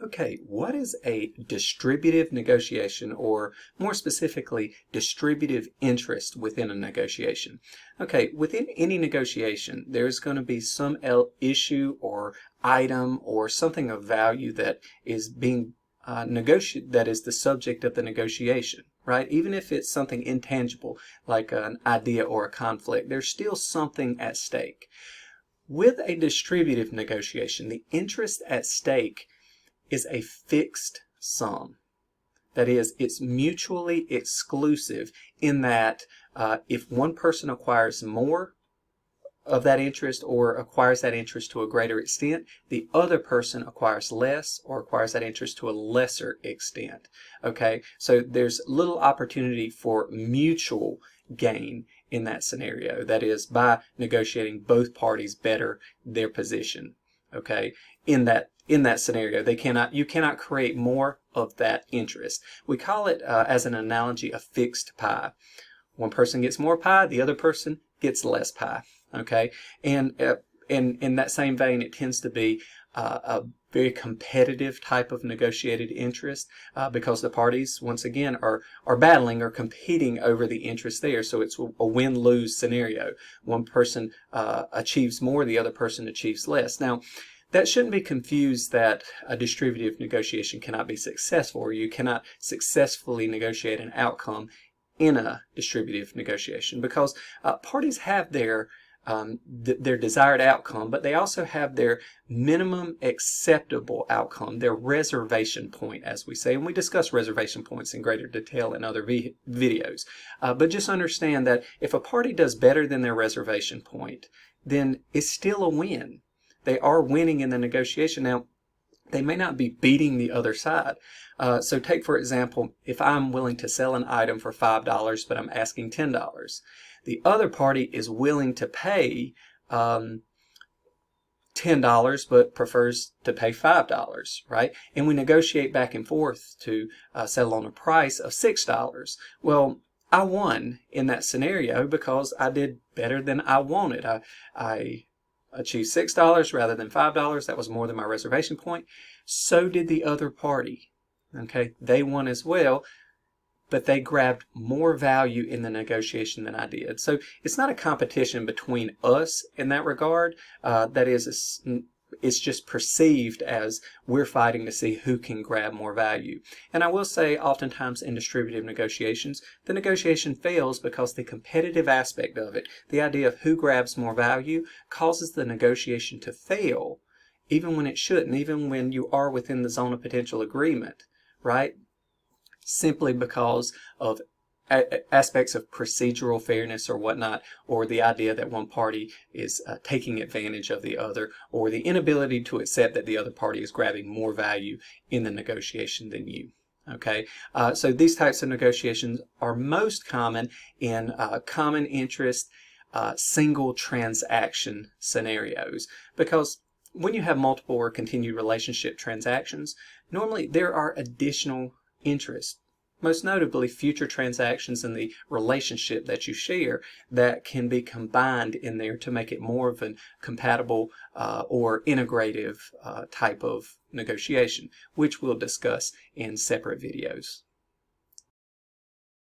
Okay, what is a distributive negotiation, or more specifically, distributive interest within a negotiation? Okay, within any negotiation, there's going to be some issue or item or something of value that is being negotiated, that is the subject of the negotiation, right? Even if it's something intangible, like an idea or a conflict, there's still something at stake. With a distributive negotiation, the interest at stake is a fixed sum. That is, it's mutually exclusive in that if one person acquires more of that interest or acquires that interest to a greater extent, the other person acquires less or acquires that interest to a lesser extent. Okay, so there's little opportunity for mutual gain in that scenario. That is, by negotiating, both parties better their position. Okay, in that scenario, you cannot create more of that interest. We call it, as an analogy, a fixed pie. One person gets more pie, the other person gets less pie. Okay, and in that same vein, it tends to be a very competitive type of negotiated interest because the parties, once again, are battling or competing over the interest there. So it's a win-lose scenario. One person achieves more, the other person achieves less. Now, that shouldn't be confused that a distributive negotiation cannot be successful, or you cannot successfully negotiate an outcome in a distributive negotiation, because parties have their desired outcome, but they also have their minimum acceptable outcome, their reservation point, as we say. And we discuss reservation points in greater detail in other videos. But just understand that if a party does better than their reservation point, then it's still a win. They are winning in the negotiation. Now, they may not be beating the other side. So take, for example, if I'm willing to sell an item for $5, but I'm asking $10. The other party is willing to pay $10, but prefers to pay $5, right? And we negotiate back and forth to settle on a price of $6. Well, I won in that scenario because I did better than I wanted. I achieved $6 rather than $5. That was more than my reservation point. So did the other party. Okay, they won as well, but they grabbed more value in the negotiation than I did. So it's not a competition between us in that regard. That is, it's just perceived as we're fighting to see who can grab more value. And I will say, oftentimes in distributive negotiations, the negotiation fails because the competitive aspect of it, the idea of who grabs more value, causes the negotiation to fail, even when it shouldn't, even when you are within the zone of potential agreement, right? Simply because of aspects of procedural fairness or whatnot, or the idea that one party is taking advantage of the other, or the inability to accept that the other party is grabbing more value in the negotiation than you. Okay, so these types of negotiations are most common in common interest single transaction scenarios, because when you have multiple or continued relationship transactions, normally there are additional interests, most notably future transactions in the relationship that you share, that can be combined in there to make it more of a compatible or integrative type of negotiation, which we'll discuss in separate videos.